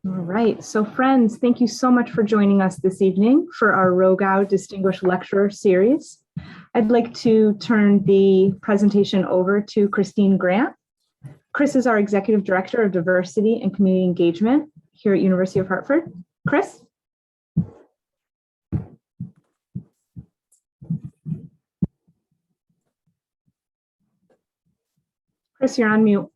All right, so friends, thank you so much for joining us this evening for our Rogau Distinguished Lecturer Series. I'd like to turn the presentation over to Christine Grant. Chris is our Executive Director of Diversity and Community Engagement here at University of Hartford. Chris? Chris, you're on mute.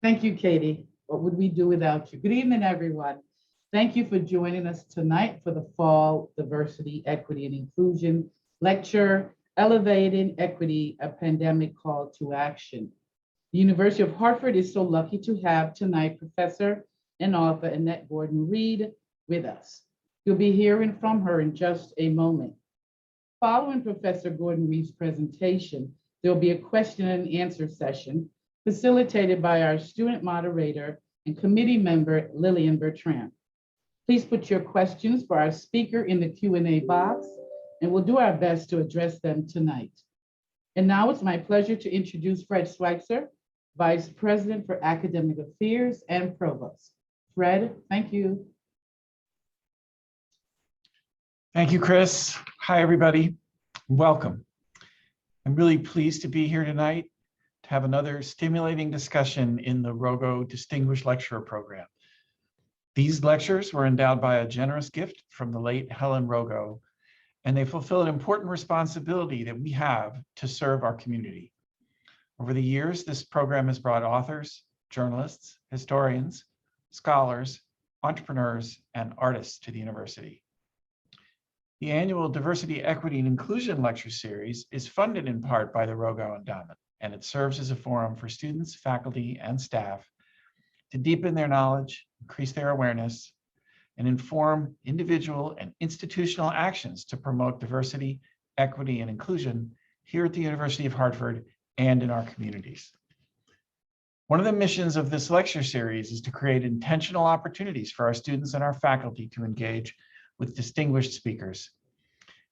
Thank you, Katie. What would we do without you? Good evening, everyone. Thank you for joining us tonight for the Fall Diversity, Equity, and Inclusion Lecture, Elevating Equity, a Pandemic Call to Action. The University of Hartford is so lucky to have tonight Professor and author Annette Gordon Reed with us. You'll be hearing from her in just a moment. Following Professor Gordon Reed's presentation, there'll be a question and answer session facilitated by our student moderator and committee member, Lillian Bertrand. Please put your questions for our speaker in the Q&A box, and we'll do our best to address them tonight. And now it's my pleasure to introduce Fred Schweitzer, Vice President for Academic Affairs and Provost. Fred, thank you. Thank you, Chris. Hi, everybody. Welcome. I'm really pleased to be here tonight to have another stimulating discussion in the Rogau Distinguished Lecturer Program. These lectures were endowed by a generous gift from the late Helen Rogau, and they fulfill an important responsibility that we have to serve our community. Over the years, this program has brought authors, journalists, historians, scholars, entrepreneurs, and artists to the university. The annual Diversity, Equity, and Inclusion Lecture Series is funded in part by the Rogau Endowment, and it serves as a forum for students, faculty, and staff to deepen their knowledge, increase their awareness, and inform individual and institutional actions to promote diversity, equity, and inclusion here at the University of Hartford and in our communities. One of the missions of this lecture series is to create intentional opportunities for our students and our faculty to engage with distinguished speakers.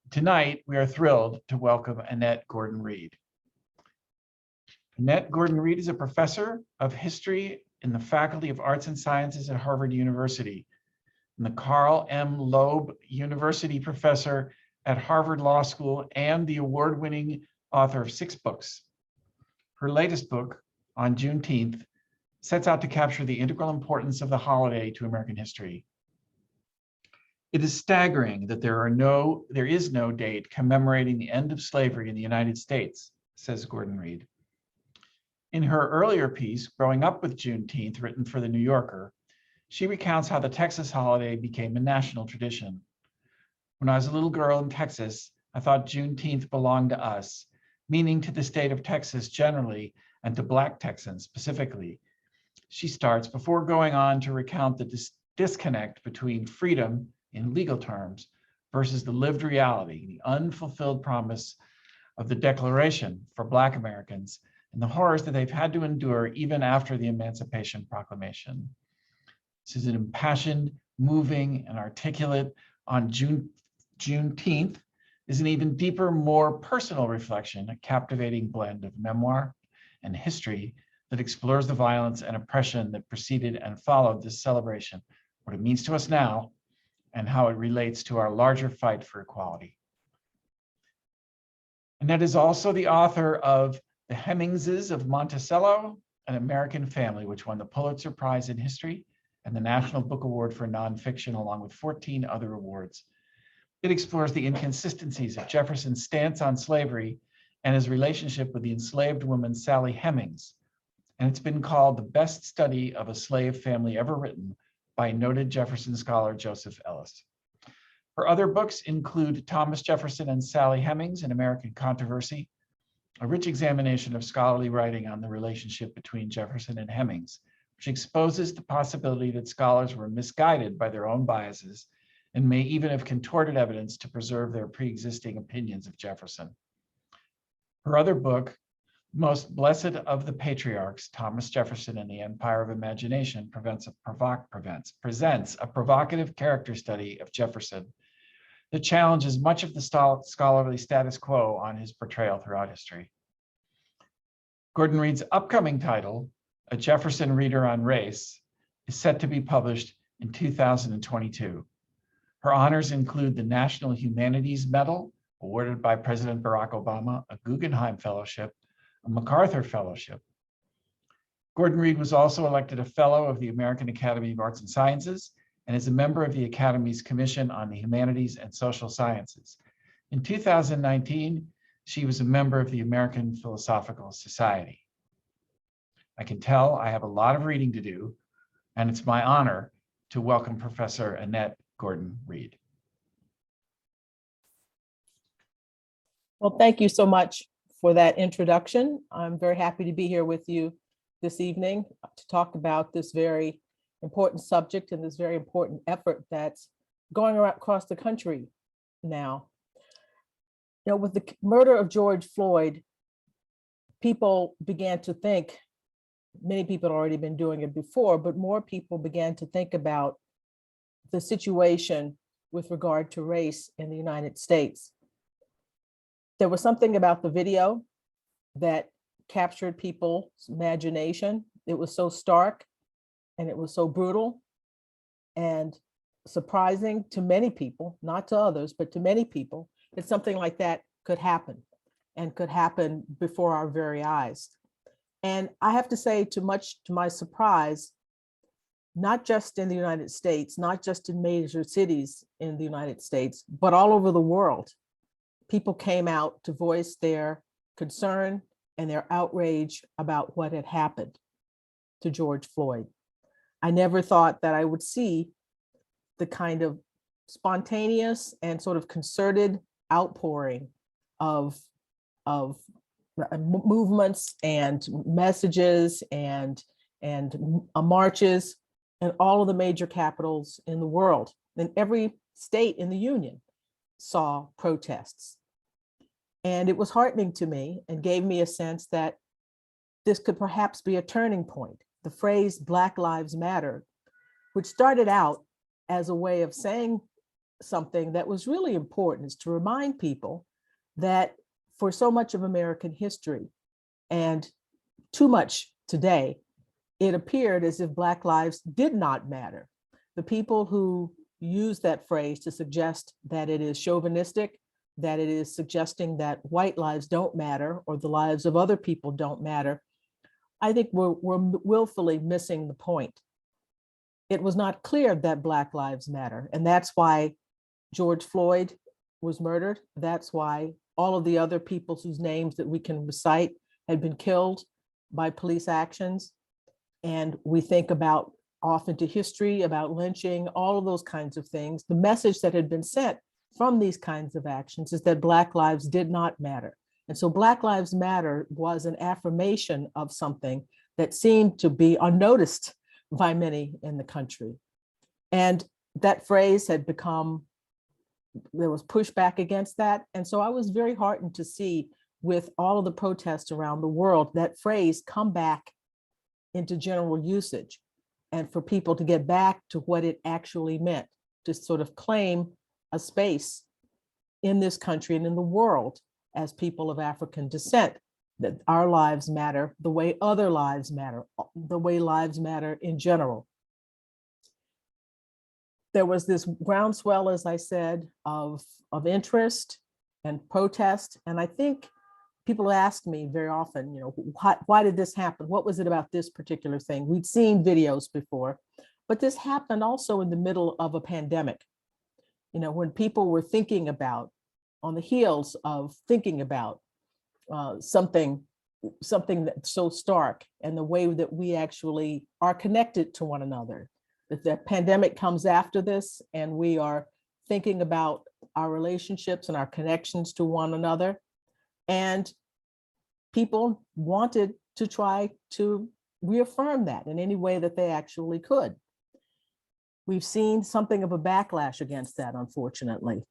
Tonight, we are thrilled to welcome Annette Gordon Reed. Annette Gordon Reed is a professor of history in the Faculty of Arts and Sciences at Harvard University, and the Carl M. Loeb University Professor at Harvard Law School, and the award-winning author of 6 books. Her latest book, on Juneteenth, sets out to capture the integral importance of the holiday to American history. It is staggering that there is no date commemorating the end of slavery in the United States, says Gordon Reed. In her earlier piece, Growing Up with Juneteenth, written for The New Yorker, she recounts how the Texas holiday became a national tradition. When I was a little girl in Texas, I thought Juneteenth belonged to us, meaning to the state of Texas generally and to Black Texans specifically. She starts before going on to recount the disconnect between freedom in legal terms versus the lived reality, the unfulfilled promise of the Declaration for Black Americans, and the horrors that they've had to endure even after the Emancipation Proclamation. This is an impassioned, moving, and articulate on Juneteenth is an even deeper, more personal reflection, a captivating blend of memoir and history that explores the violence and oppression that preceded and followed this celebration, what it means to us now, and how it relates to our larger fight for equality. Annette is also the author of The Hemingses of Monticello, An American Family, which won the Pulitzer Prize in History and the National Book Award for Nonfiction, along with 14 other awards. It explores the inconsistencies of Jefferson's stance on slavery and his relationship with the enslaved woman Sally Hemings. And it's been called the best study of a slave family ever written by noted Jefferson scholar Joseph Ellis. Her other books include Thomas Jefferson and Sally Hemings, An American Controversy, a rich examination of scholarly writing on the relationship between Jefferson and Hemings, which exposes the possibility that scholars were misguided by their own biases and may even have contorted evidence to preserve their pre-existing opinions of Jefferson. Her other book, Most Blessed of the Patriarchs, Thomas Jefferson and the Empire of Imagination, presents a provocative character study of Jefferson that challenges much of the scholarly status quo on his portrayal throughout history. Gordon Reed's upcoming title, A Jefferson Reader on Race, is set to be published in 2022. Her honors include the National Humanities Medal, awarded by President Barack Obama, a Guggenheim Fellowship, a MacArthur Fellowship. Gordon Reed was also elected a Fellow of the American Academy of Arts and Sciences and is a member of the Academy's Commission on the Humanities and Social Sciences. In 2019, she was a member of the American Philosophical Society. I can tell I have a lot of reading to do, and it's my honor to welcome Professor Annette Gordon Reed. Well, thank you so much for that introduction. I'm very happy to be here with you this evening to talk about this very important subject and this very important effort that's going around across the country now. You know, with the murder of George Floyd, people began to think, many people had already been doing it before, but more people began to think about the situation with regard to race in the United States. There was something about the video that captured people's imagination. It was so stark and it was so brutal and surprising to many people, not to others, but to many people, that something like that could happen and could happen before our very eyes. And I have to say, much to my surprise, not just in the United States, not just in major cities in the United States, but all over the world, people came out to voice their concern and their outrage about what had happened to George Floyd. I never thought that I would see the kind of spontaneous and sort of concerted outpouring of movements and messages and marches in all of the major capitals in the world. And every state in the Union saw protests. And it was heartening to me and gave me a sense that this could perhaps be a turning point. The phrase Black Lives Matter, which started out as a way of saying something that was really important, is to remind people that for so much of American history and too much today, it appeared as if Black lives did not matter. The people who use that phrase to suggest that it is chauvinistic, that it is suggesting that white lives don't matter or the lives of other people don't matter, I think we're willfully missing the point. It was not clear that Black lives matter, and that's why George Floyd was murdered. That's why all of the other people whose names that we can recite had been killed by police actions. And we think about off into history, about lynching, all of those kinds of things. The message that had been sent from these kinds of actions is that Black lives did not matter. And so Black Lives Matter was an affirmation of something that seemed to be unnoticed by many in the country. And that phrase had become, there was pushback against that. And so I was very heartened to see with all of the protests around the world, that phrase come back into general usage and for people to get back to what it actually meant, to sort of claim a space in this country and in the world as people of African descent, that our lives matter the way other lives matter, the way lives matter in general. There was this groundswell, as I said, of interest and protest. And I think people ask me very often, you know, why did this happen? What was it about this particular thing? We'd seen videos before, but this happened also in the middle of a pandemic. You know, when people were thinking about, on the heels of thinking about something that's so stark and the way that we actually are connected to one another. That the pandemic comes after this and we are thinking about our relationships and our connections to one another. And people wanted to try to reaffirm that in any way that they actually could. We've seen something of a backlash against that, unfortunately,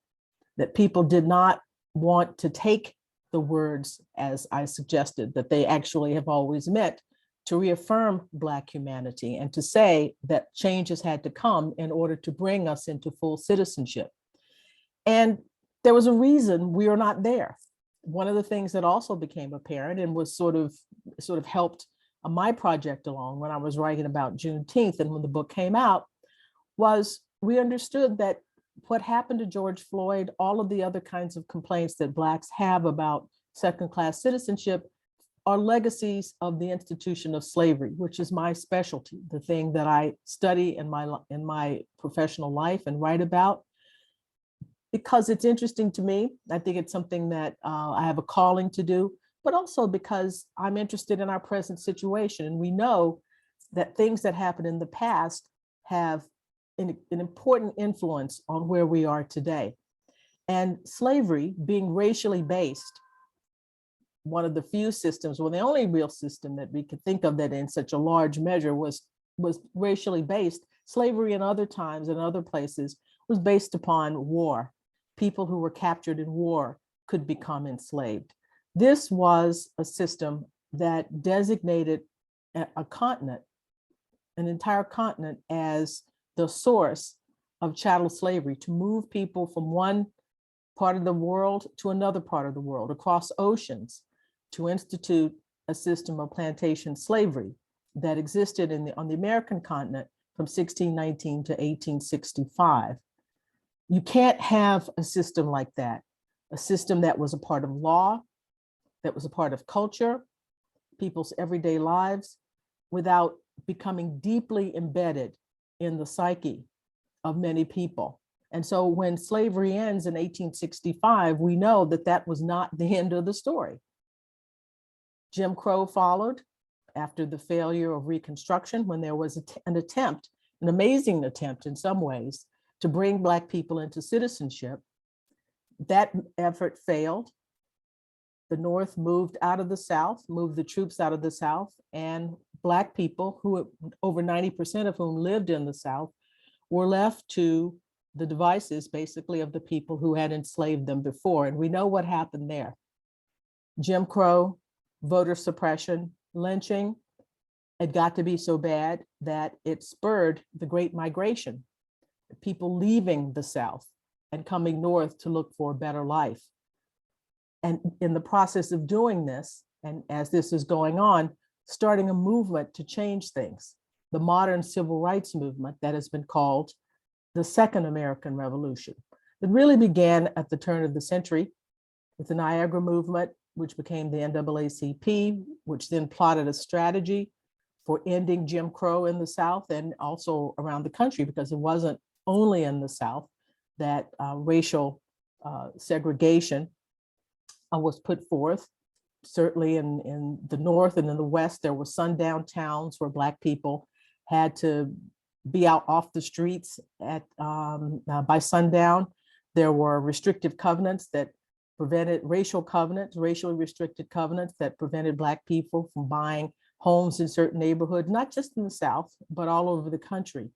that people did not want to take the words, as I suggested, that they actually have always meant, to reaffirm Black humanity and to say that changes had to come in order to bring us into full citizenship. And there was a reason we are not there. One of the things that also became apparent and was sort of helped my project along when I was writing about Juneteenth and when the book came out was we understood that what happened to George Floyd, all of the other kinds of complaints that Blacks have about second-class citizenship are legacies of the institution of slavery, which is my specialty, the thing that I study in my professional life and write about. Because it's interesting to me. I think it's something that I have a calling to do, but also because I'm interested in our present situation. And we know that things that happened in the past have an important influence on where we are today. And slavery, being racially based, one of the few systems, well, the only real system that we could think of that in such a large measure was racially based. Slavery in other times and other places was based upon war. People who were captured in war could become enslaved. This was a system that designated a continent, an entire continent, as the source of chattel slavery, to move people from one part of the world to another part of the world, across oceans, to institute a system of plantation slavery that existed on the American continent from 1619 to 1865. You can't have a system like that, a system that was a part of law, that was a part of culture, people's everyday lives, without becoming deeply embedded in the psyche of many people. And so when slavery ends in 1865, we know that that was not the end of the story. Jim Crow followed after the failure of Reconstruction, when there was an attempt, an amazing attempt in some ways, to bring Black people into citizenship. That effort failed. The North moved out of the South, moved the troops out of the South, and Black people, who over 90% of whom lived in the South, were left to the devices, basically, of the people who had enslaved them before. And we know what happened there. Jim Crow, voter suppression, lynching. It got to be so bad that it spurred the Great Migration, people leaving the South and coming north to look for a better life. And in the process of doing this, and as this is going on, starting a movement to change things, the modern civil rights movement that has been called the Second American Revolution. It really began at the turn of the century with the Niagara movement, which became the NAACP, which then plotted a strategy for ending Jim Crow in the South and also around the country, because it wasn't only in the South that racial segregation was put forth. Certainly in the North and in the West, there were sundown towns where Black people had to be out off the streets by sundown. There were restrictive covenants that prevented racially restricted covenants that prevented Black people from buying homes in certain neighborhoods, not just in the South, but all over the country.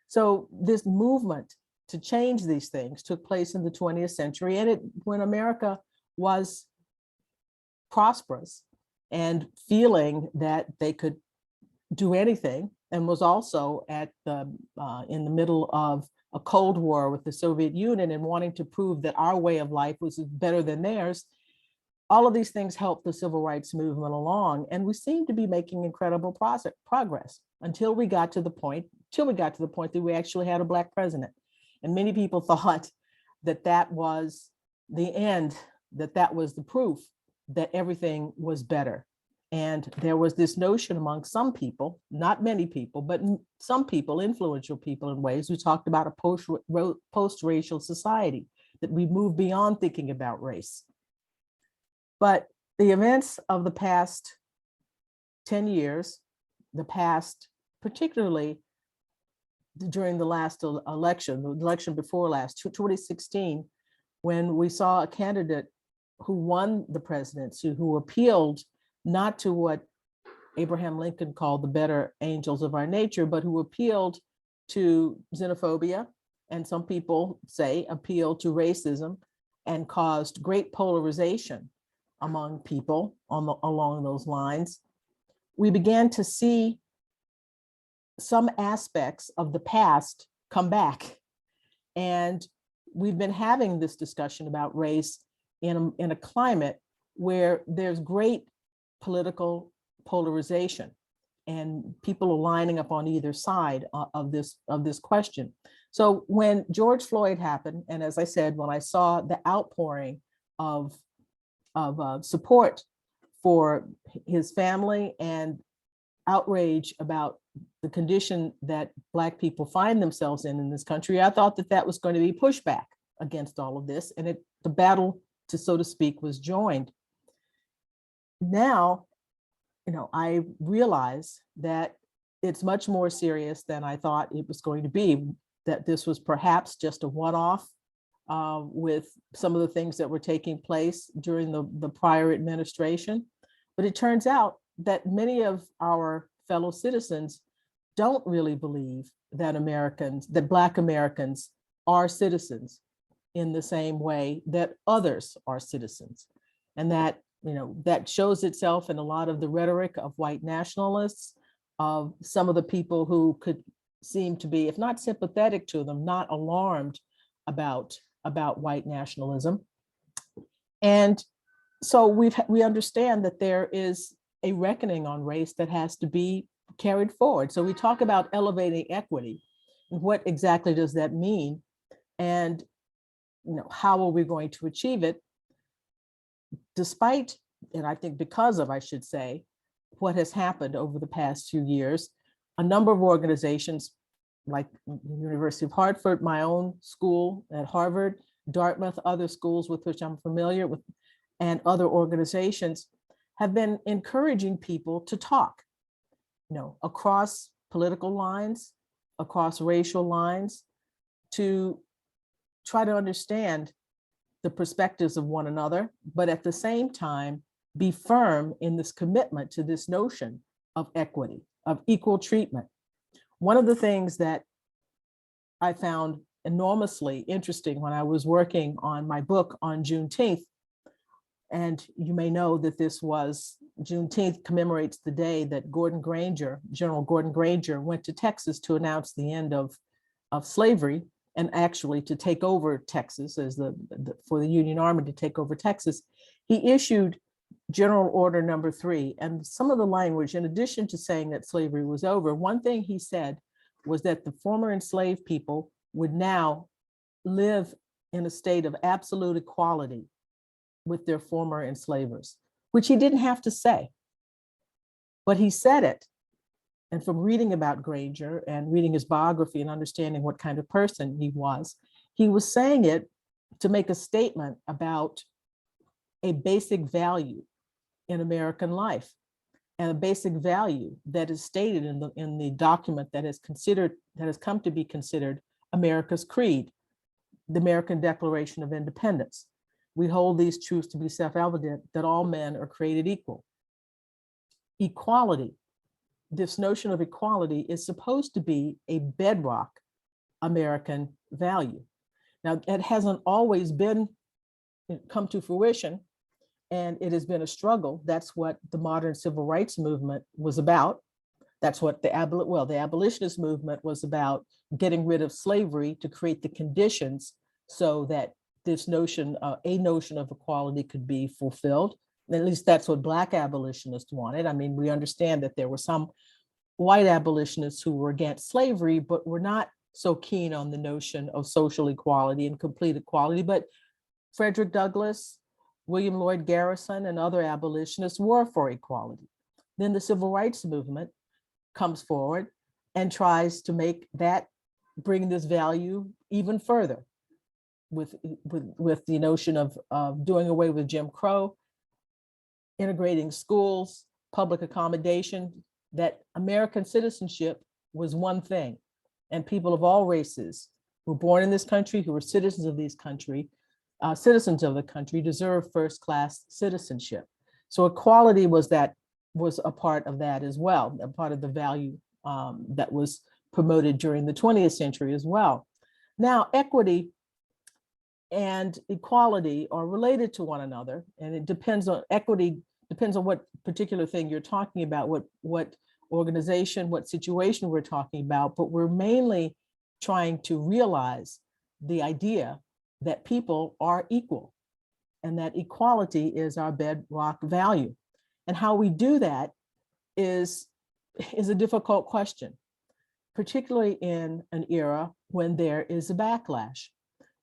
So this movement to change these things took place in the 20th century, and when America was prosperous and feeling that they could do anything, and was also in the middle of a Cold War with the Soviet Union and wanting to prove that our way of life was better than theirs. All of these things helped the civil rights movement along, and we seemed to be making incredible progress until we got to the point that we actually had a Black president. And many people thought that that was the end, that was the proof that everything was better. And there was this notion among some people, not many people, but some people, influential people in ways, who talked about a post-racial society, that we move beyond thinking about race. But the events of the past 10 years, particularly during the last election, the election before last, 2016, when we saw a candidate who won the presidency, who appealed not to what Abraham Lincoln called the better angels of our nature, but who appealed to xenophobia, and some people say appealed to racism, and caused great polarization among people along those lines. We began to see some aspects of the past come back. And we've been having this discussion about race in a climate where there's great political polarization. and people are lining up on either side of this question. So when George Floyd happened, and as I said, when I saw the outpouring of support for his family and outrage about the condition that Black people find themselves in this country, I thought that that was going to be pushback against all of this, and the battle, to so to speak, was joined. Now, I realize that it's much more serious than I thought it was going to be, that this was perhaps just a one-off with some of the things that were taking place during the prior administration. But it turns out that many of our fellow citizens don't really believe that Black Americans are citizens in the same way that others are citizens. And that, that shows itself in a lot of the rhetoric of white nationalists, of some of the people who could seem to be, if not sympathetic to them, not alarmed about white nationalism. And so we understand that there is a reckoning on race that has to be carried forward. So we talk about elevating equity. What exactly does that mean? And how are we going to achieve it? Despite, and I think because of, I should say, what has happened over the past few years, a number of organizations like the University of Hartford, my own school at Harvard, Dartmouth, other schools with which I'm familiar with, and other organizations have been encouraging people to talk, across political lines, across racial lines, to try to understand the perspectives of one another, but at the same time, be firm in this commitment to this notion of equity, of equal treatment. One of the things that I found enormously interesting when I was working on my book on Juneteenth, and you may know that Juneteenth commemorates the day that General Gordon Granger went to Texas to announce the end of slavery, and actually to take over Texas for the Union Army to take over Texas. He issued General Order Number 3, and some of the language, in addition to saying that slavery was over, one thing he said was that the former enslaved people would now live in a state of absolute equality with their former enslavers, which he didn't have to say, but he said it. And from reading about Granger and reading his biography and understanding what kind of person he was saying it to make a statement about a basic value in American life, and a basic value that is stated in the document that has come to be considered America's creed, the American Declaration of Independence. We hold these truths to be self-evident, that all men are created equal. Equality, this notion of equality, is supposed to be a bedrock American value. Now, it hasn't always come to fruition, and it has been a struggle. That's what the modern civil rights movement was about. That's what the abolitionist movement was about, getting rid of slavery to create the conditions so that this notion, a notion of equality, could be fulfilled. And at least that's what Black abolitionists wanted. I mean, we understand that there were some white abolitionists who were against slavery, but were not so keen on the notion of social equality and complete equality. But Frederick Douglass, William Lloyd Garrison, and other abolitionists were for equality. Then the civil rights movement comes forward and tries to bring this value even further with the notion of doing away with Jim Crow, integrating schools, public accommodation, that American citizenship was one thing, and people of all races who were born in this country, who were citizens of this country, citizens of the country, deserve first-class citizenship. So equality was a part of that as well, a part of the value that was promoted during the 20th century as well. Now, equity and equality are related to one another, and equity depends on what particular thing you're talking about, what organization, what situation we're talking about, but we're mainly trying to realize the idea that people are equal and that equality is our bedrock value. And how we do that is is a difficult question, particularly in an era when there is a backlash.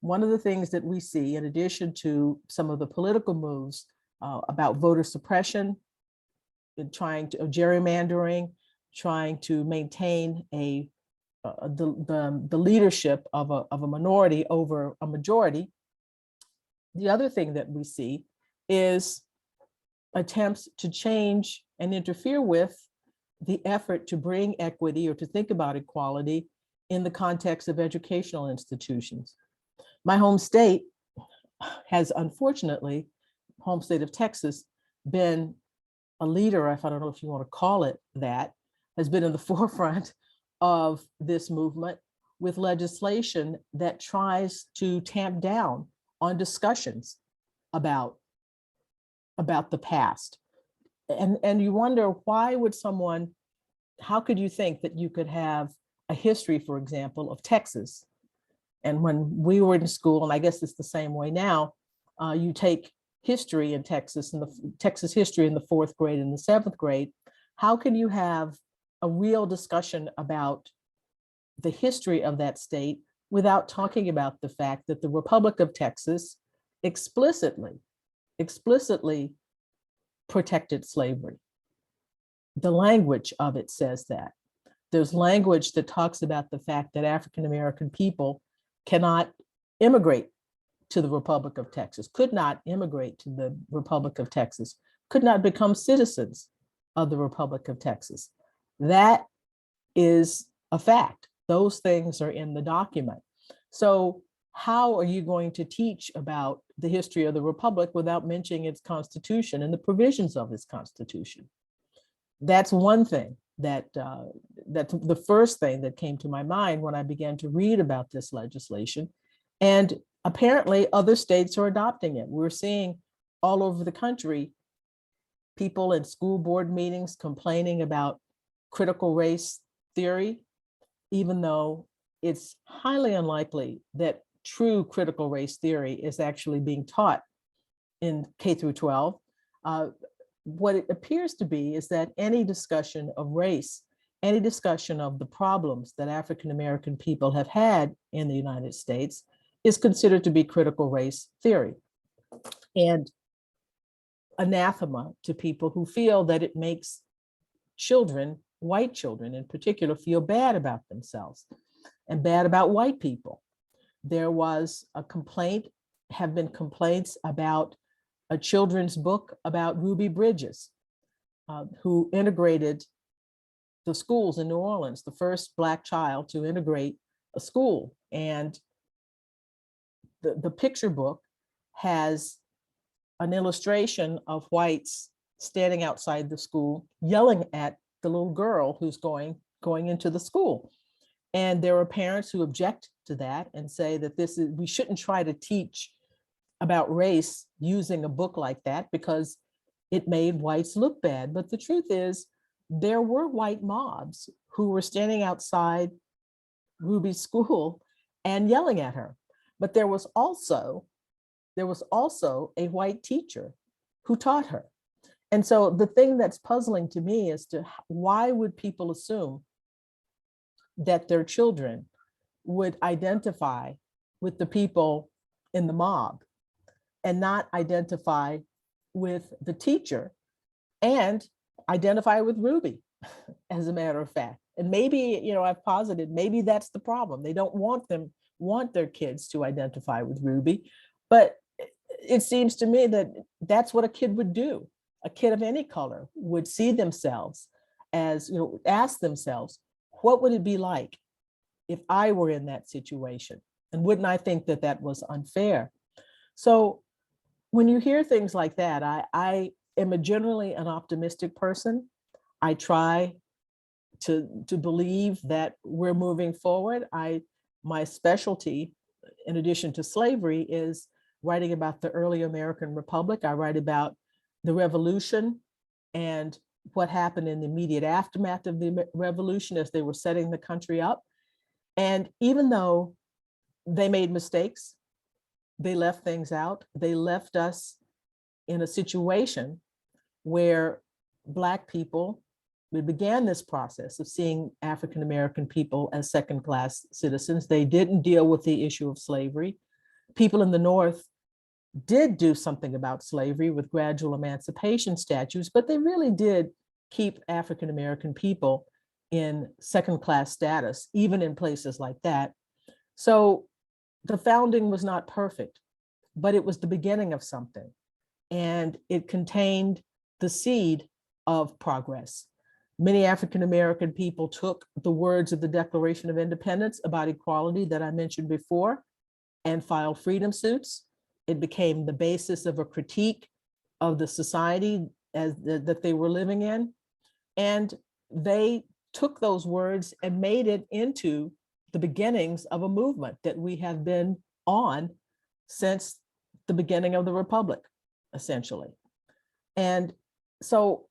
One of the things that we see, in addition to some of the political moves about voter suppression, and trying to gerrymandering, trying to maintain the leadership of a minority over a majority, the other thing that we see is attempts to change and interfere with the effort to bring equity or to think about equality in the context of educational institutions. My home state has, unfortunately, home state of Texas, been a leader, if I don't know if you want to call it that, has been in the forefront of this movement with legislation that tries to tamp down on discussions about the past. And you wonder, why would someone, how could you think that you could have a history, for example, of Texas? And when we were in school, and I guess it's the same way now, you take history in Texas and the Texas history in the 4th grade and the 7th grade. How can you have a real discussion about the history of that state without talking about the fact that the Republic of Texas explicitly protected slavery? The language of it says that. There's language that talks about the fact that African-American people cannot immigrate to the Republic of Texas, could not immigrate to the Republic of Texas, could not become citizens of the Republic of Texas. That is a fact. Those things are in the document. So how are you going to teach about the history of the Republic without mentioning its Constitution and the provisions of its Constitution? That's one thing that's the first thing that came to my mind when I began to read about this legislation. And apparently other states are adopting it. We're seeing all over the country people in school board meetings complaining about critical race theory, even though it's highly unlikely that true critical race theory is actually being taught in K through 12. What it appears to be is that any discussion of race, any discussion of the problems that African-American people have had in the United States is considered to be critical race theory, and anathema to people who feel that it makes children, white children in particular, feel bad about themselves and bad about white people. There was a complaint, have been complaints about a children's book about Ruby Bridges, who integrated the schools in New Orleans, the first Black child to integrate a school. And the picture book has an illustration of whites standing outside the school, yelling at the little girl who's going into the school. And there are parents who object to that and say that we shouldn't try to teach about race using a book like that because it made whites look bad. But the truth is, there were white mobs who were standing outside Ruby's school and yelling at her. But there was also a white teacher who taught her. And so the thing that's puzzling to me is why would people assume that their children would identify with the people in the mob and not identify with the teacher and identify with Ruby, as a matter of fact. And maybe, I've posited, maybe that's the problem. They don't want their kids to identify with Ruby, but it seems to me that that's what a kid would do. A kid of any color would see themselves as, ask themselves, what would it be like if I were in that situation? And wouldn't I think that that was unfair? So when you hear things like that, I am generally an optimistic person. I try to believe that we're moving forward. My specialty, in addition to slavery, is writing about the early American Republic. I write about the revolution and what happened in the immediate aftermath of the revolution as they were setting the country up. And even though they made mistakes, they left things out, they left us in a situation where Black people we began this process of seeing African-American people as second-class citizens. They didn't deal with the issue of slavery. People in the North did do something about slavery with gradual emancipation statutes, but they really did keep African-American people in second-class status, even in places like that. So the founding was not perfect, but it was the beginning of something. And it contained the seed of progress. Many African-American people took the words of the Declaration of Independence about equality that I mentioned before and filed freedom suits. It became the basis of a critique of the society that they were living in. And they took those words and made it into the beginnings of a movement that we have been on since the beginning of the Republic, essentially. And so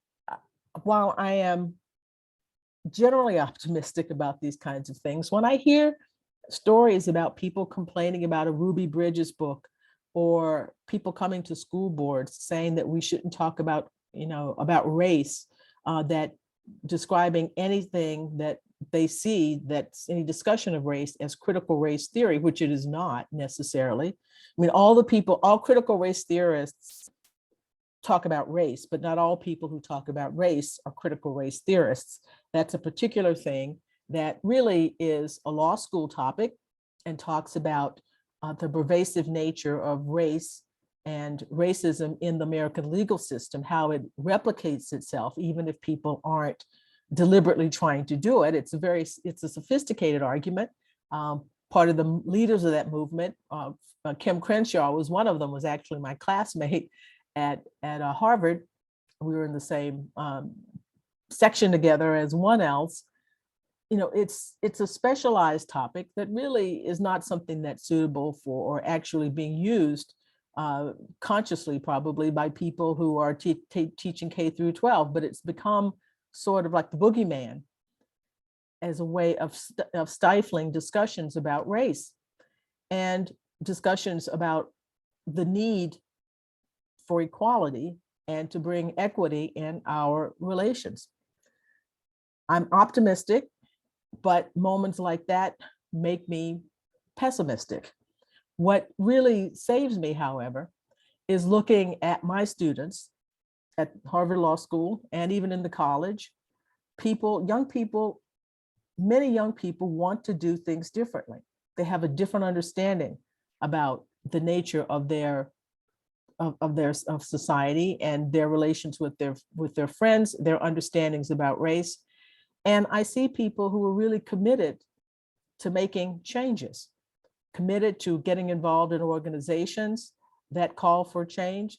while I am generally optimistic about these kinds of things, when I hear stories about people complaining about a Ruby Bridges book, or people coming to school boards saying that we shouldn't talk about, about race, that describing anything that they see that's any discussion of race as critical race theory, which it is not necessarily. I mean, all critical race theorists talk about race, but not all people who talk about race are critical race theorists. That's a particular thing that really is a law school topic and talks about the pervasive nature of race and racism in the American legal system, how it replicates itself, even if people aren't deliberately trying to do it. It's a sophisticated argument. Part of the leaders of that movement, Kim Crenshaw was one of them, was actually my classmate at Harvard. We were in the same section together as one else. It's a specialized topic that really is not something that's suitable for or actually being used consciously, probably, by people who are teaching K through 12, but it's become sort of like the boogeyman as a way of stifling discussions about race and discussions about the need for equality and to bring equity in our relations. I'm optimistic, but moments like that make me pessimistic. What really saves me, however, is looking at my students at Harvard Law School and even in the college. Many young people want to do things differently. They have a different understanding about the nature of society and their relations with their friends, their understandings about race. And I see people who are really committed to making changes, committed to getting involved in organizations that call for change,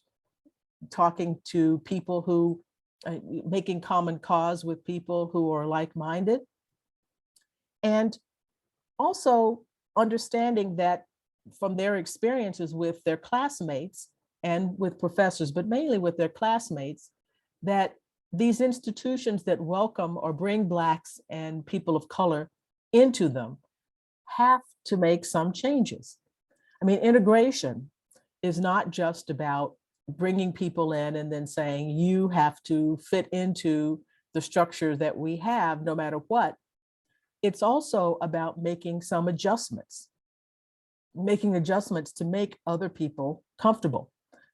talking to people who, making common cause with people who are like-minded, and also understanding that from their experiences with their classmates and with professors, but mainly with their classmates, that these institutions that welcome or bring Blacks and people of color into them have to make some changes. I mean, integration is not just about bringing people in and then saying, you have to fit into the structure that we have no matter what. It's also about making some adjustments, to make other people comfortable,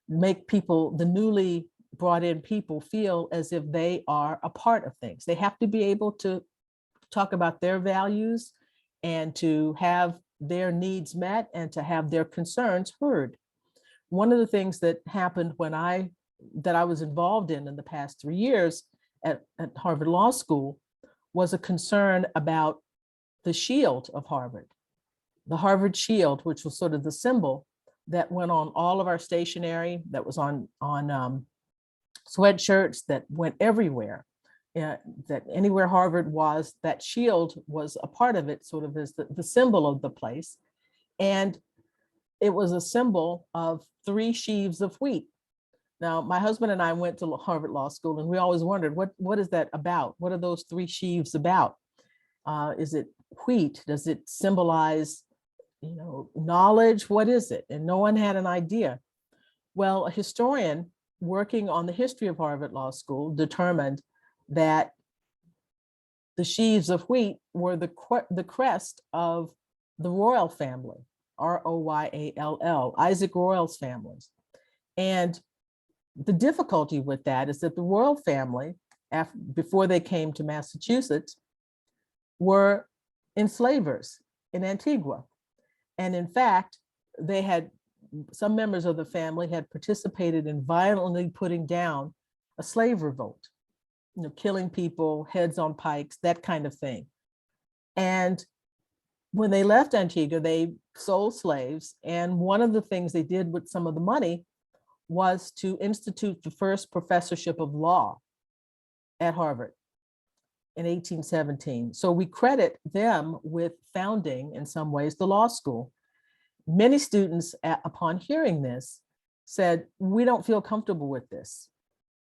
make people, the newly brought in people, feel as if they are a part of things. They have to be able to talk about their values and to have their needs met and to have their concerns heard. One of the things that happened that I was involved in the past 3 years at Harvard Law School was a concern about the shield of Harvard, the Harvard shield, which was sort of the symbol that went on all of our stationery, that was on sweatshirts, that went everywhere, that anywhere Harvard was, that shield was a part of it, sort of as the symbol of the place. And it was a symbol of 3 sheaves of wheat. Now, my husband and I went to Harvard Law School, and we always wondered, what is that about? What are those 3 sheaves about? Is it wheat? Does it symbolize, knowledge? What is it? And no one had an idea. Well, a historian working on the history of Harvard Law School determined that the sheaves of wheat were the crest of the royal family, Royall, Isaac Royal's families. And the difficulty with that is that the royal family, before they came to Massachusetts, were enslavers in Antigua. And in fact, some members of the family had participated in violently putting down a slave revolt, killing people, heads on pikes, that kind of thing. And when they left Antigua, they sold slaves. And one of the things they did with some of the money was to institute the first professorship of law at Harvard in 1817. So we credit them with founding, in some ways, the law school. Many students, upon hearing this, said, we don't feel comfortable with this.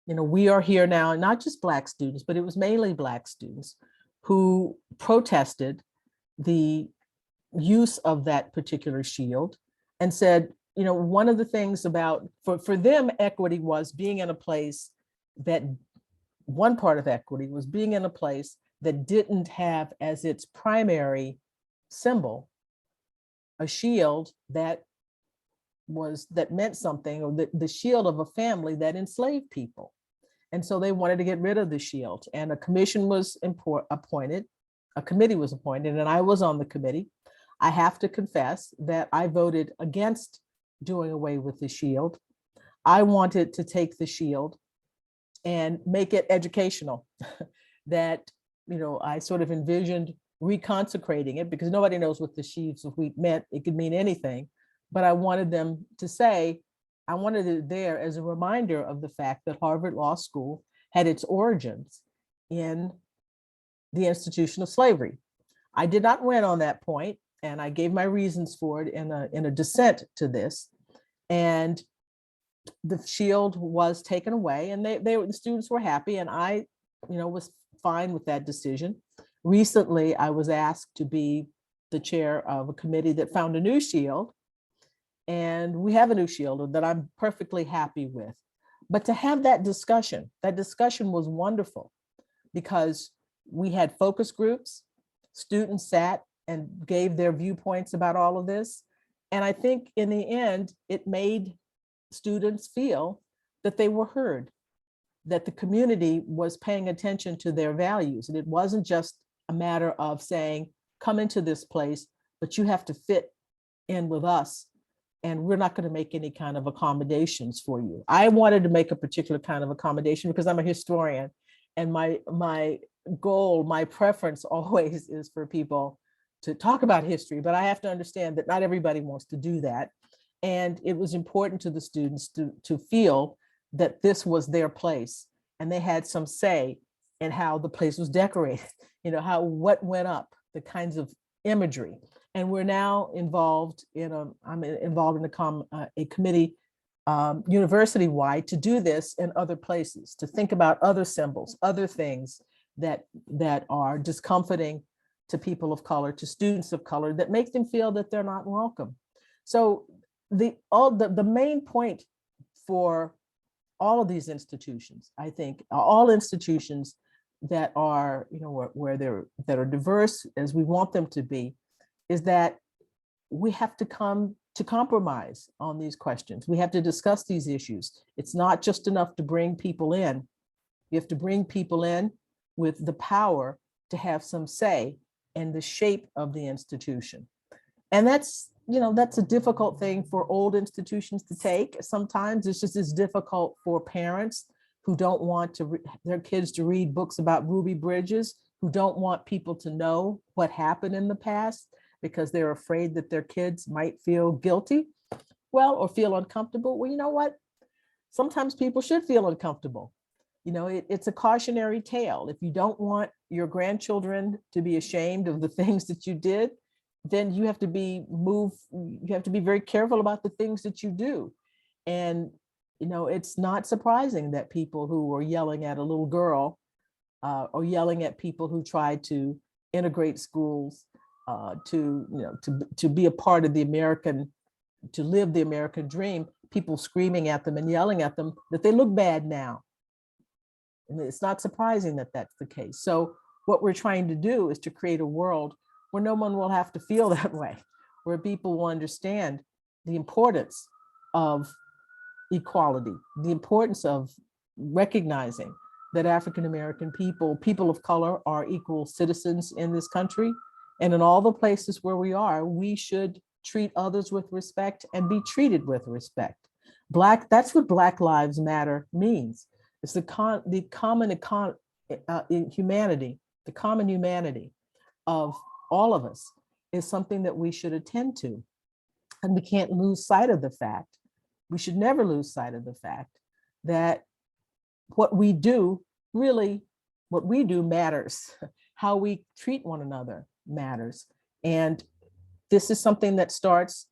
We are here now, not just Black students, but it was mainly Black students who protested the use of that particular shield and said, one of the things about, for them, equity was being in a place that, one part of equity was being in a place that didn't have as its primary symbol a shield that meant something, or the shield of a family that enslaved people. And so they wanted to get rid of the shield, and a commission was appointed, a committee was appointed, and I was on the committee. I have to confess that I voted against doing away with the shield. I wanted to take the shield and make it educational, that, I sort of envisioned reconsecrating it, because nobody knows what the sheaves of wheat meant. It could mean anything, but I wanted them to say, I wanted it there as a reminder of the fact that Harvard Law School had its origins in the institution of slavery. I did not win on that point, and I gave my reasons for it in a dissent to this. And the shield was taken away, and the students were happy, and I, was fine with that decision. Recently, I was asked to be the chair of a committee that found a new shield, and we have a new shield that I'm perfectly happy with. But to have that discussion was wonderful, because we had focus groups, students sat and gave their viewpoints about all of this. And I think in the end, it made students feel that they were heard, that the community was paying attention to their values. And it wasn't just a matter of saying, come into this place, but you have to fit in with us, and we're not going to make any kind of accommodations for you. I wanted to make a particular kind of accommodation because I'm a historian, and my goal, my preference always is for people to talk about history, but I have to understand that not everybody wants to do that. And it was important to the students to feel that this was their place, and they had some say in how the place was decorated, what went up, the kinds of imagery. And we're now involved I'm involved in a committee university-wide to do this in other places, to think about other symbols, other things that are discomforting to people of color, to students of color, that make them feel that they're not welcome. So the main point for all of these institutions, I think, all institutions that are, that are diverse as we want them to be, is that we have to come to compromise on these questions. We have to discuss these issues. It's not just enough to bring people in. You have to bring people in with the power to have some say in the shape of the institution. And that's a difficult thing for old institutions to take. Sometimes it's just as difficult for parents who don't want their kids to read books about Ruby Bridges, who don't want people to know what happened in the past because they're afraid that their kids might feel guilty, or feel uncomfortable. Well, you know what? Sometimes people should feel uncomfortable. It's a cautionary tale. If you don't want your grandchildren to be ashamed of the things that you did, then you have to be very careful about the things that you do. And, it's not surprising that people who were yelling at a little girl or yelling at people who tried to integrate schools to be a part of to live the American dream, people screaming at them and yelling at them, that they look bad now. And it's not surprising that that's the case. So what we're trying to do is to create a world where no one will have to feel that way, where people will understand the importance of equality, the importance of recognizing that African-American people, people of color, are equal citizens in this country. And in all the places where we are, we should treat others with respect and be treated with respect. That's what Black Lives Matter means. It's the common humanity, the common humanity of all of us is something that we should attend to. And we can't lose sight of the fact, we should never lose sight of the fact that what we do matters. How we treat one another matters. And this is something that starts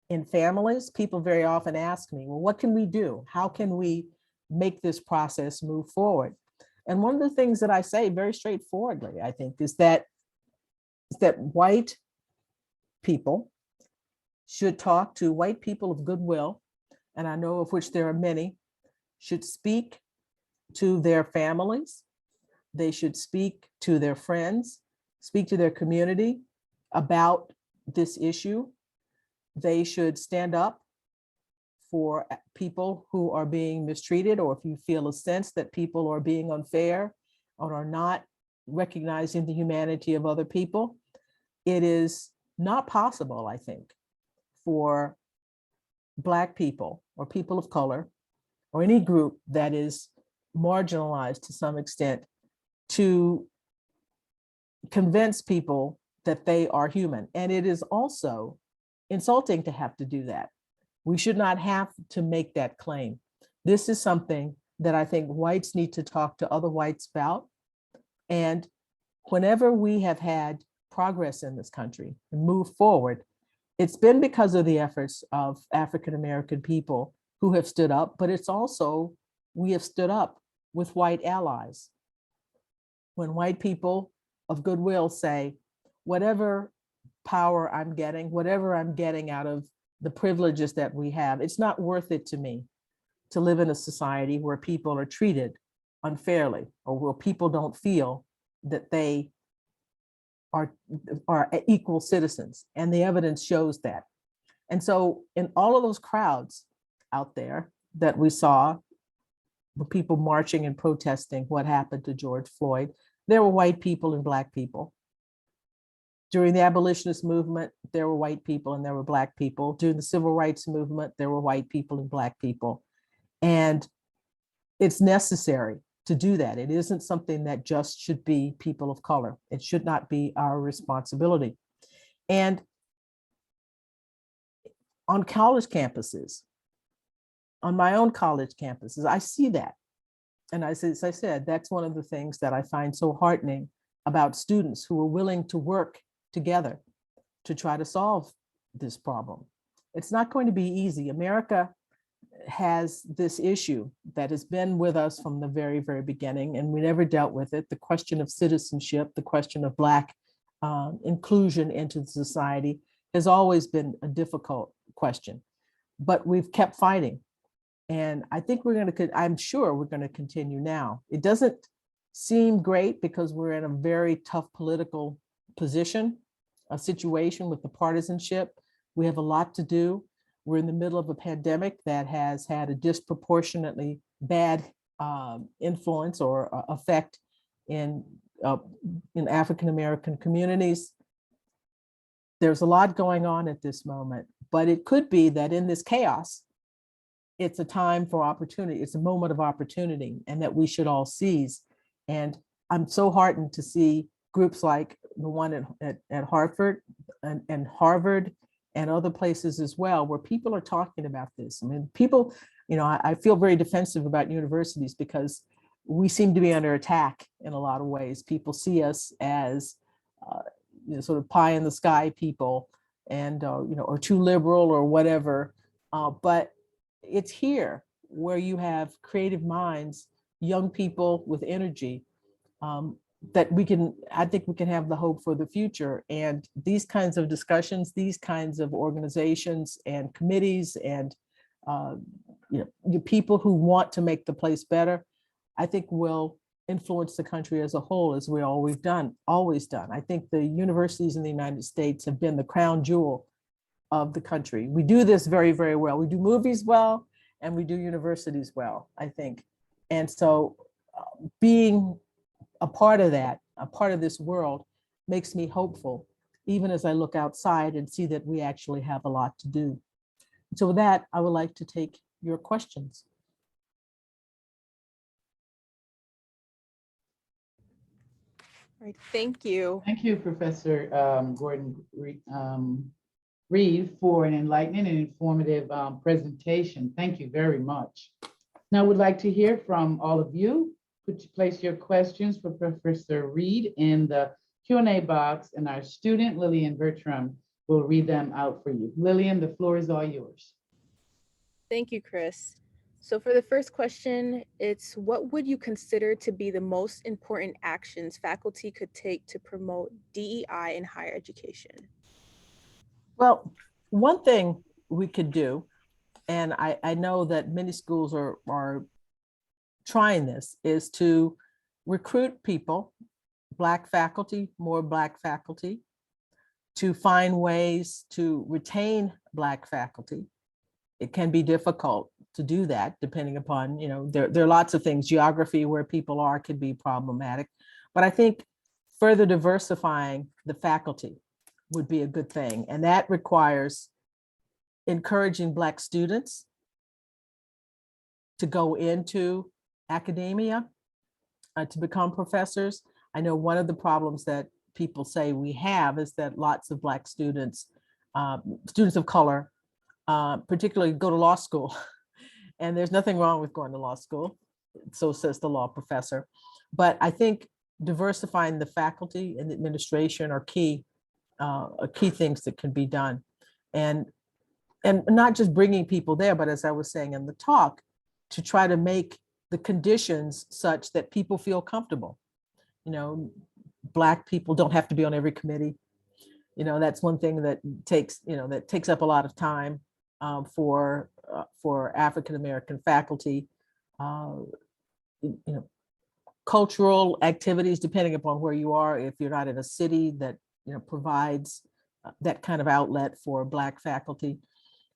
in families. People very often ask me, well, what can we do? How can we make this process move forward? And one of the things that I say very straightforwardly, I think, is that white people should talk to white people of goodwill, and I know of which there are many, should speak to their families. They should speak to their friends, speak to their community about this issue. They should stand up for people who are being mistreated, or if you feel a sense that people are being unfair or are not recognizing the humanity of other people. It is not possible, I think, for Black people or people of color or any group that is marginalized to some extent to convince people that they are human. And it is also insulting to have to do that. We should not have to make that claim. This is something that I think whites need to talk to other whites about. And whenever we have had progress in this country and move forward, it's been because of the efforts of African-American people who have stood up, but it's also, we have stood up with white allies. When white people of goodwill say, whatever power I'm getting, whatever I'm getting out of the privileges that we have, it's not worth it to me to live in a society where people are treated unfairly or where people don't feel that they are equal citizens. And the evidence shows that. And so in all of those crowds out there that we saw, the people marching and protesting what happened to George Floyd, there were white people and Black people. During the abolitionist movement, there were white people and there were Black people. During the civil rights movement, there were white people and Black people. And it's necessary to do that. It isn't something that just should be people of color. It should not be our responsibility. And on college campuses, on my own college campuses, I see that. And as I said, that's one of the things that I find so heartening about students who are willing to work together to try to solve this problem. It's not going to be easy. America has this issue that has been with us from the very, very beginning, and we never dealt with it. The question of citizenship, the question of Black inclusion into society has always been a difficult question, but we've kept fighting. And I think I'm sure we're going to continue now. It doesn't seem great because we're in a very tough political position, a situation with the partisanship. We have a lot to do. We're in the middle of a pandemic that has had a disproportionately bad influence or effect in African-American communities. There's a lot going on at this moment, but it could be that in this chaos, it's a time for opportunity. It's a moment of opportunity, and that we should all seize. And I'm so heartened to see groups like the one at Hartford and Harvard and other places as well, where people are talking about this. I mean, people, I feel very defensive about universities because we seem to be under attack in a lot of ways. People see us as sort of pie in the sky people and, or too liberal or whatever. But it's here where you have creative minds, young people with energy, that I think we can have the hope for the future. And these kinds of discussions, these kinds of organizations and committees and people who want to make the place better, I think will influence the country as a whole, as we always done. I think the universities in the United States have been the crown jewel of the country. We do this very, very well. We do movies well, and we do universities well, I think. And so being a part of that, a part of this world, makes me hopeful, even as I look outside and see that we actually have a lot to do. So with that, I would like to take your questions. All right, thank you. Thank you, Professor Gordon Reed, for an enlightening and informative presentation. Thank you very much. Now, I would like to hear from all of you. Place your questions for Professor Reed in the Q&A box, and our student, Lillian Bertram, will read them out for you. Lillian, the floor is all yours. Thank you, Chris. So for the first question, it's what would you consider to be the most important actions faculty could take to promote DEI in higher education? Well, one thing we could do, and I know that many schools are trying this, is to recruit people, Black faculty, more Black faculty, to find ways to retain Black faculty. It can be difficult to do that depending upon, there are lots of things. Geography, where people are, could be problematic. But I think further diversifying the faculty would be a good thing. And that requires encouraging Black students to go into academia, to become professors. I know one of the problems that people say we have is that lots of Black students, students of color, particularly go to law school. And there's nothing wrong with going to law school, so says the law professor. But I think diversifying the faculty and the administration are key things that can be done. And not just bringing people there, but as I was saying in the talk, to try to make the conditions such that people feel comfortable. Black people don't have to be on every committee. That's one thing that takes up a lot of time for African-American faculty. Cultural activities, depending upon where you are, if you're not in a city that provides that kind of outlet for Black faculty.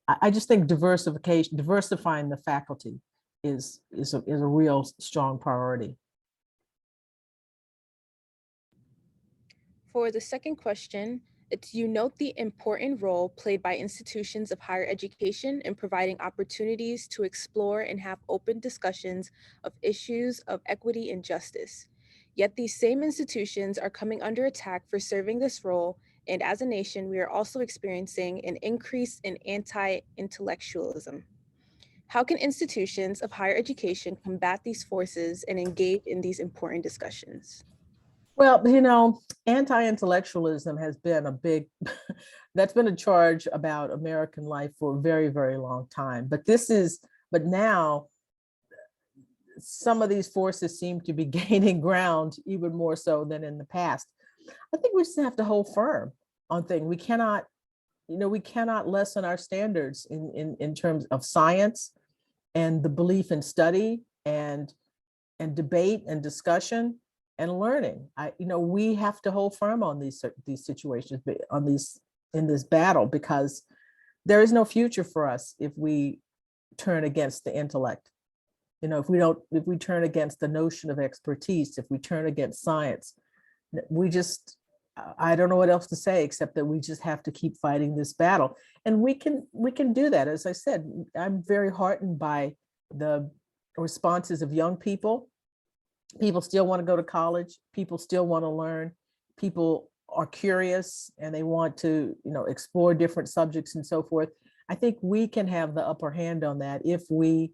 I just think diversifying the faculty is a real strong priority. For the second question, you note the important role played by institutions of higher education in providing opportunities to explore and have open discussions of issues of equity and justice. Yet these same institutions are coming under attack for serving this role, and as a nation, we are also experiencing an increase in anti-intellectualism. How can institutions of higher education combat these forces and engage in these important discussions? Well, anti-intellectualism has been that's been a charge about American life for a very, very long time. But now some of these forces seem to be gaining ground even more so than in the past. I think we just have to hold firm on things. We cannot lessen our standards in terms of science and the belief in study and debate and discussion and learning. We have to hold firm on these situations, in this battle, because there is no future for us if we turn against the intellect. If we turn against the notion of expertise, if we turn against science, I don't know what else to say except that we just have to keep fighting this battle. And we can do that. As I said, I'm very heartened by the responses of young people. People still want to go to college. People still want to learn. People are curious and they want to, explore different subjects and so forth. I think we can have the upper hand on that if we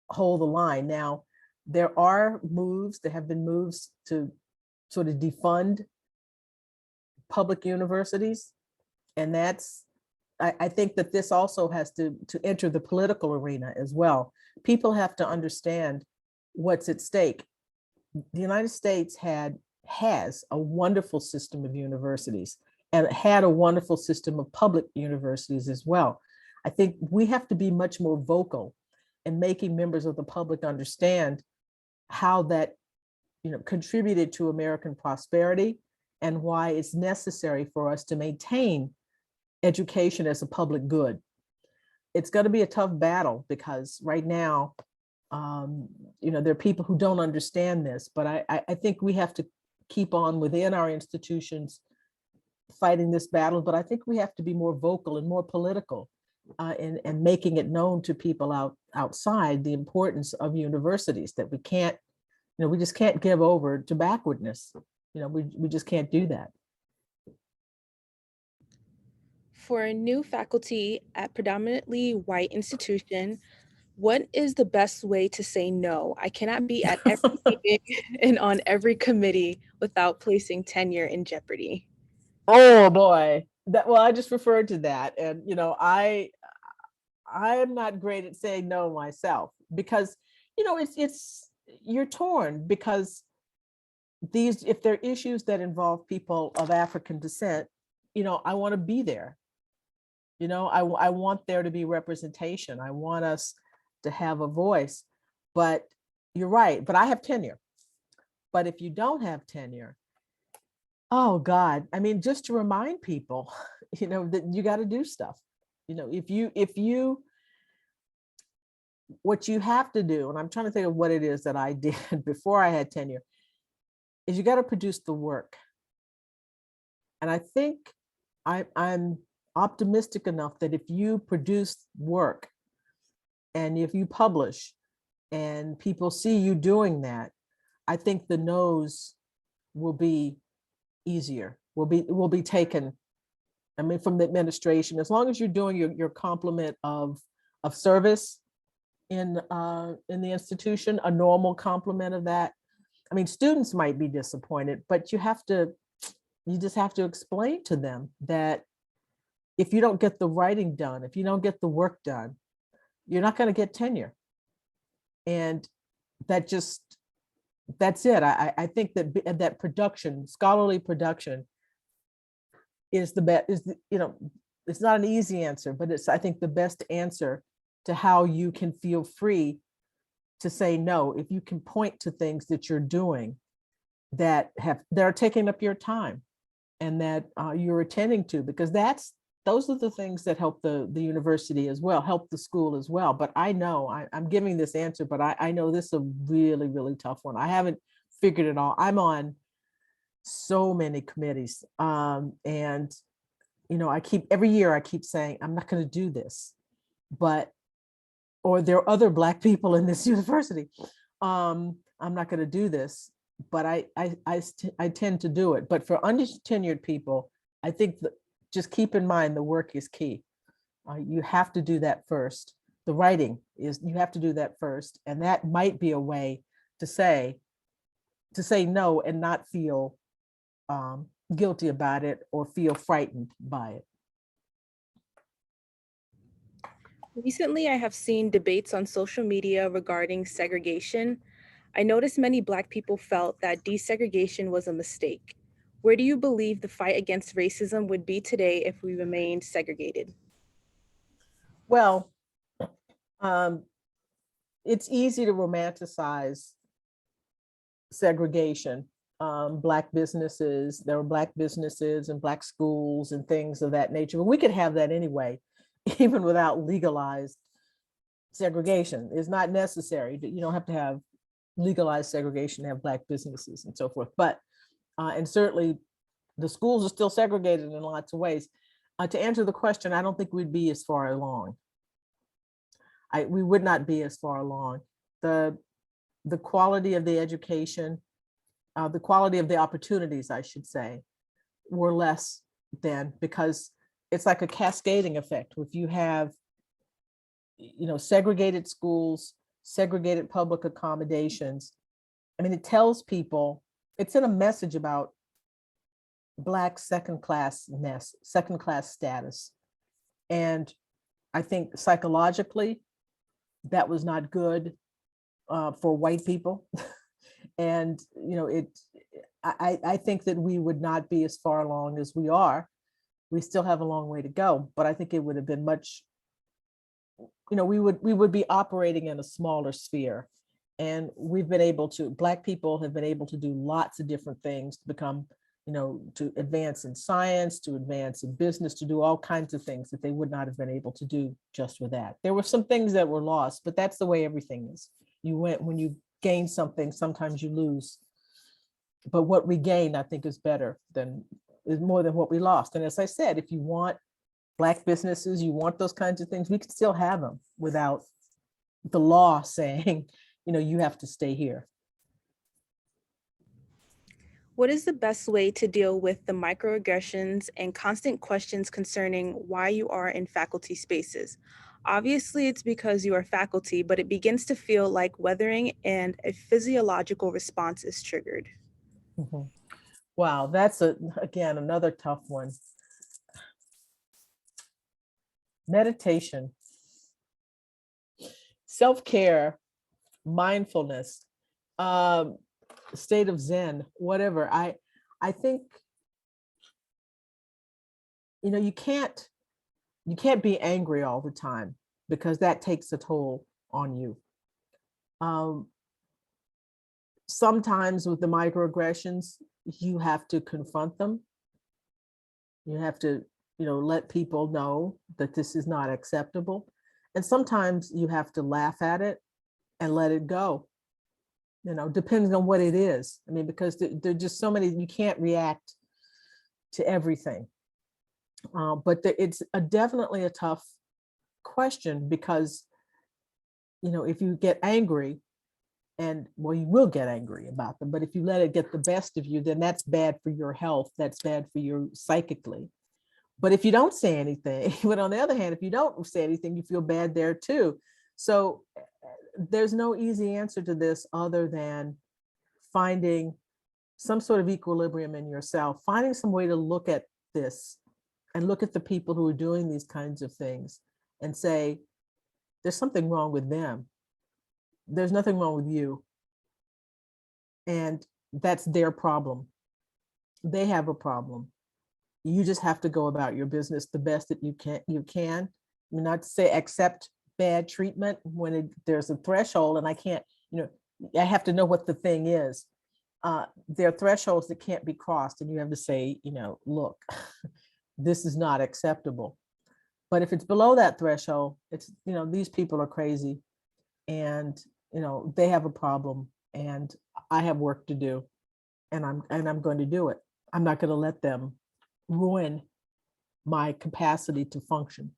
hold the line. Now, there have been moves to sort of defund public universities. And I think that this also has to enter the political arena as well. People have to understand what's at stake. The United States has a wonderful system of universities and had a wonderful system of public universities as well. I think we have to be much more vocal in making members of the public understand how that contributed to American prosperity, and why it's necessary for us to maintain education as a public good. It's going to be a tough battle because right now, there are people who don't understand this, but I think we have to keep on within our institutions fighting this battle, but I think we have to be more vocal and more political and making it known to people outside the importance of universities, that we can't, we just can't give over to backwardness. We just can't do that. For a new faculty at predominantly white institution, what is the best way to say no? I cannot be at every meeting and on every committee without placing tenure in jeopardy. Oh boy, I just referred to that, and I am not great at saying no myself, because you're torn, because if there are issues that involve people of African descent, I want to be there. I want there to be representation. I want us to have a voice. But you're right, but I have tenure. But if you don't have tenure, oh God, I mean, just to remind people, that you got to do stuff. What you have to do, and I'm trying to think of what it is that I did before I had tenure, is you got to produce the work. And I think I'm optimistic enough that if you produce work and if you publish and people see you doing that, I think the no's will be easier, will be taken, from the administration, as long as you're doing your complement of service in the institution, a normal complement of that. I mean, students might be disappointed, but you just have to explain to them that if you don't get the writing done, if you don't get the work done, you're not going to get tenure. And that's it. I think that production, scholarly production, is the best. It's not an easy answer, but it's, I think, the best answer to how you can feel free to say no. If you can point to things that you're doing that are taking up your time and that you're attending to, because those are the things that help the university as well, help the school as well. But I know I'm giving this answer, but I know this is a really, really tough one. I haven't figured it all. I'm on so many committees. And, every year I keep saying, I'm not going to do this, or there are other Black people in this university. I'm not going to do this, but I tend to do it. But for untenured people, I think that just keep in mind the work is key. You have to do that first. The writing you have to do that first. And that might be a way to say no and not feel guilty about it or feel frightened by it. Recently, I have seen debates on social media regarding segregation. I noticed many Black people felt that desegregation was a mistake. Where do you believe the fight against racism would be today if we remained segregated? Well, it's easy to romanticize segregation. Black businesses, there were Black businesses and Black schools and things of that nature. But we could have that anyway, even without legalized segregation. It's not necessary. You don't have to have legalized segregation to have Black businesses and so forth. But and certainly the schools are still segregated in lots of ways. To answer the question, I don't think we'd be as far along. We would not be as far along. The quality of the education, the quality of the opportunities, I should say, were less than, because it's like a cascading effect. If you have, segregated schools, segregated public accommodations, I mean, it tells people, it's in a message about Black second-class status. And I think psychologically, that was not good for white people. And, I think that we would not be as far along as we are. We still have a long way to go, but I think it would have been much, we would be operating in a smaller sphere And we've been able to, Black people have been able to do lots of different things to become, to advance in science, to advance in business, to do all kinds of things that they would not have been able to do just with that. There were some things that were lost, but that's the way everything is. When you gain something, sometimes you lose. But what we gain, I think, is more than what we lost. And as I said, if you want Black businesses, you want those kinds of things, we can still have them without the law saying, you have to stay here. What is the best way to deal with the microaggressions and constant questions concerning why you are in faculty spaces? Obviously, it's because you are faculty, but it begins to feel like weathering and a physiological response is triggered. Mhm. Wow, that's again, another tough one. Meditation, self-care, mindfulness, state of Zen, whatever. I think, you can't be angry all the time because that takes a toll on you. Sometimes with the microaggressions, you have to confront them. You have to, let people know that this is not acceptable. And sometimes you have to laugh at it and let it go, depending on what it is. I mean, because there are just so many, you can't react to everything. But it's definitely a tough question because, if you get angry, and well, you will get angry about them, but if you let it get the best of you, then that's bad for your health. That's bad for you psychically. But if you don't say anything, but on the other hand, if you don't say anything, you feel bad there too. So there's no easy answer to this other than finding some sort of equilibrium in yourself, finding some way to look at this and look at the people who are doing these kinds of things and say, there's something wrong with them. There's nothing wrong with you. And that's their problem. They have a problem. You just have to go about your business the best that you can. I mean, not to say accept bad treatment when there's a threshold, and I can't, I have to know what the thing is. There are thresholds that can't be crossed, and you have to say, look, this is not acceptable. But if it's below that threshold, it's, these people are crazy, and they have a problem, and I have work to do, and I'm going to do it. I'm not going to let them ruin my capacity to function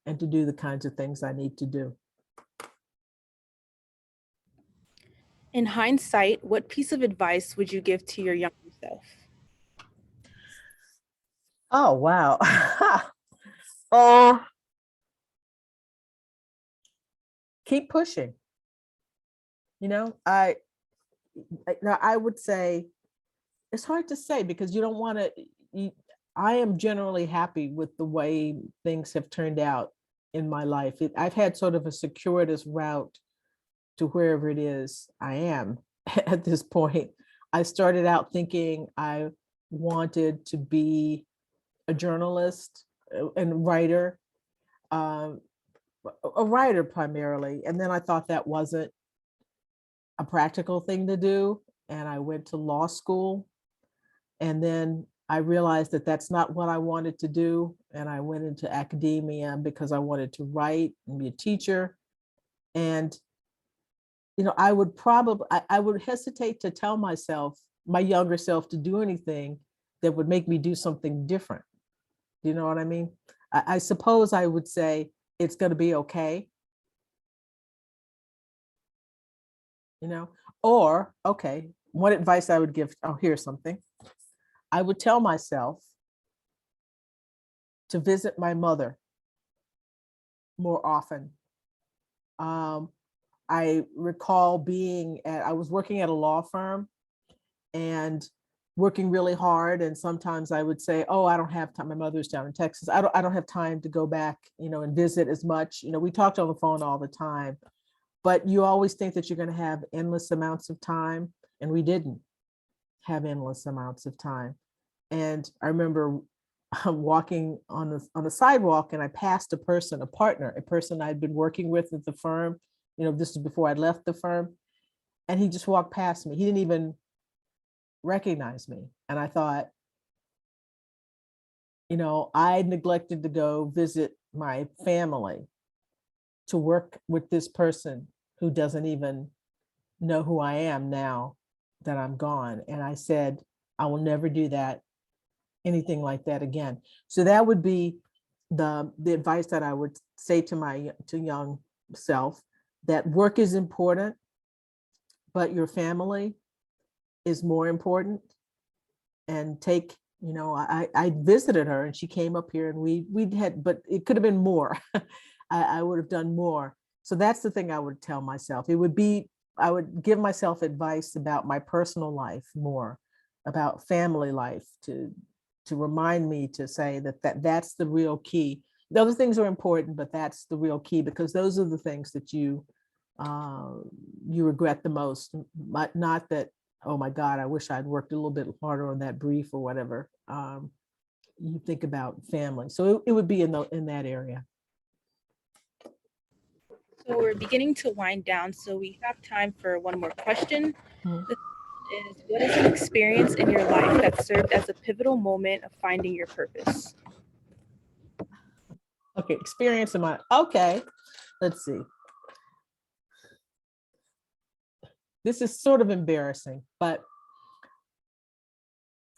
and to do the kinds of things I need to do. In hindsight, what piece of advice would you give to your younger self? Oh, wow. Keep pushing. I would say, it's hard to say because you don't want to, I am generally happy with the way things have turned out in my life. I've had sort of a circuitous route to wherever it is I am at this point. I started out thinking I wanted to be a journalist and writer, a writer primarily. And then I thought that wasn't a practical thing to do. And I went to law school. And then I realized that that's not what I wanted to do. And I went into academia because I wanted to write and be a teacher. And, I would hesitate to tell myself, my younger self, to do anything that would make me do something different. You know what I mean? I suppose I would say it's going to be okay. Or, okay, what advice I would give, here's something. I would tell myself to visit my mother more often. I recall I was working at a law firm and working really hard. And sometimes I would say, oh, I don't have time. My mother's down in Texas. I don't have time to go back, and visit as much. We talked on the phone all the time, but you always think that you're going to have endless amounts of time. And we didn't have endless amounts of time. And I remember walking on the sidewalk, and I passed a person I'd been working with at the firm. This is before I left the firm. And he just walked past me. He didn't even recognize me. And I thought, you know, I neglected to go visit my family to work with this person who doesn't even know who I am now that I'm gone. And I said, I will never do that, anything like that again. So that would be the advice that I would say to my young self, that work is important, but your family is more important. And take, you know, I visited her and she came up here and we had, but it could have been more. I would have done more. So that's the thing I would tell myself. It would be, I would give myself advice about my personal life more, about family life, to remind me to say that's the real key. The other things are important, but that's the real key, because those are the things that you regret the most. Not that, oh my God, I wish I'd worked a little bit harder on that brief or whatever. You think about family. So it would be in that area. So we're beginning to wind down, so we have time for one more question. Mhm. The question is, what is an experience in your life that served as a pivotal moment of finding your purpose? Okay, experience in my, okay, let's see. This is sort of embarrassing, but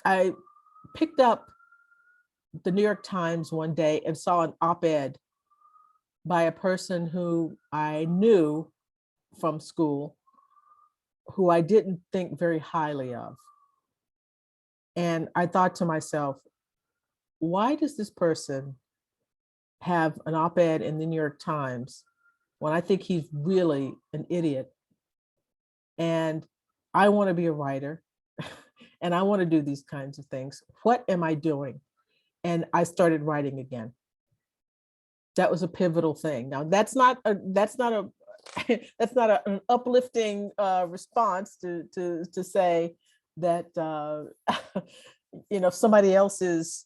I picked up the New York Times one day and saw an op-ed by a person who I knew from school, who I didn't think very highly of. And I thought to myself, why does this person have an op-ed in the New York Times when I think he's really an idiot? And I want to be a writer and I want to do these kinds of things. What am I doing? And I started writing again. That was a pivotal thing. Now that's not an uplifting response to say that you know, somebody else's,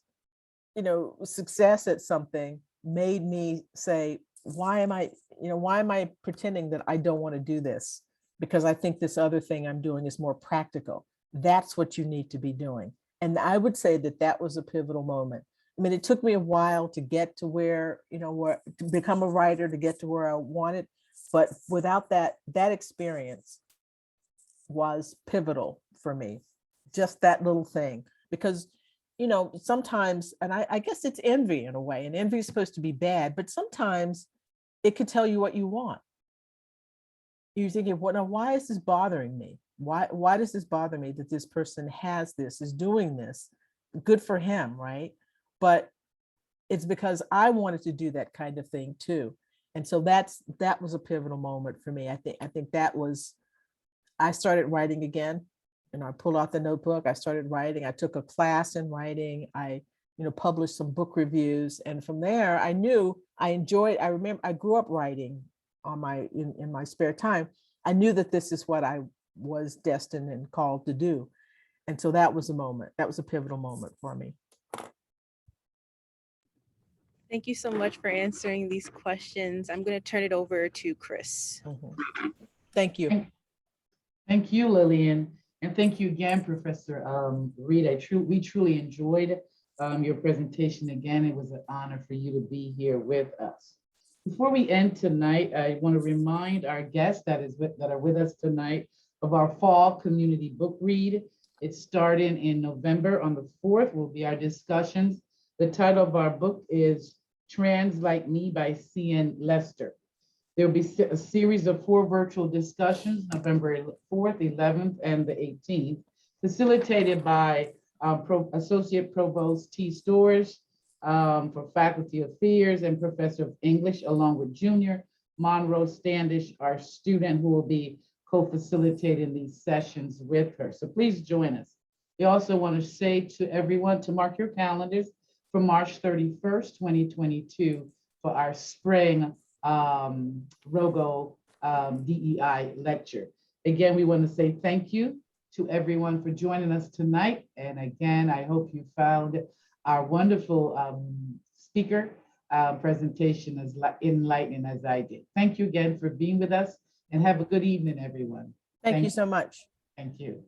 you know, success at something made me say, why am I pretending that I don't want to do this? Because I think this other thing I'm doing is more practical. That's what you need to be doing. And I would say that was a pivotal moment. I mean, it took me a while to get to where, you know, to become a writer, to get to where I wanted, but without that experience was pivotal for me. Just that little thing, because, you know, sometimes, and I guess it's envy in a way, and envy is supposed to be bad, but sometimes it could tell you what you want. You're thinking, well, now why is this bothering me? Why does this bother me that this person has this, is doing this? Good for him, right? But it's because I wanted to do that kind of thing too. And so that was a pivotal moment for me. I think that was, I started writing again, and I pulled out the notebook. I started writing. I took a class in writing. I, you know, published some book reviews. And from there, I knew I enjoyed, I remember I grew up writing on in my spare time. I knew that this is what I was destined and called to do. And so that was a moment, that was a pivotal moment for me. Thank you so much for answering these questions. I'm going to turn it over to Chris. Mm-hmm. Thank you. Thank you, Lillian. And thank you again, Professor Reed. We truly enjoyed your presentation again. It was an honor for you to be here with us. Before we end tonight, I want to remind our guests that are with us tonight of our fall community book read. It's starting in November on the 4th will be our discussions. The title of our book is Trans Like Me by C.N. Lester. There will be a series of 4 virtual discussions, November 4th, 11th, and the 18th, facilitated by Associate Provost T. Storrs for Faculty Affairs and Professor of English, along with Junior Monroe Standish, our student who will be co-facilitating these sessions with her. So please join us. We also want to say to everyone to mark your calendars for March 31st, 2022 for our spring ROGO DEI lecture. Again, we want to say thank you to everyone for joining us tonight. And again, I hope you found our wonderful speaker presentation as enlightening as I did. Thank you again for being with us, and have a good evening, everyone. Thank you Thank- so much. Thank you.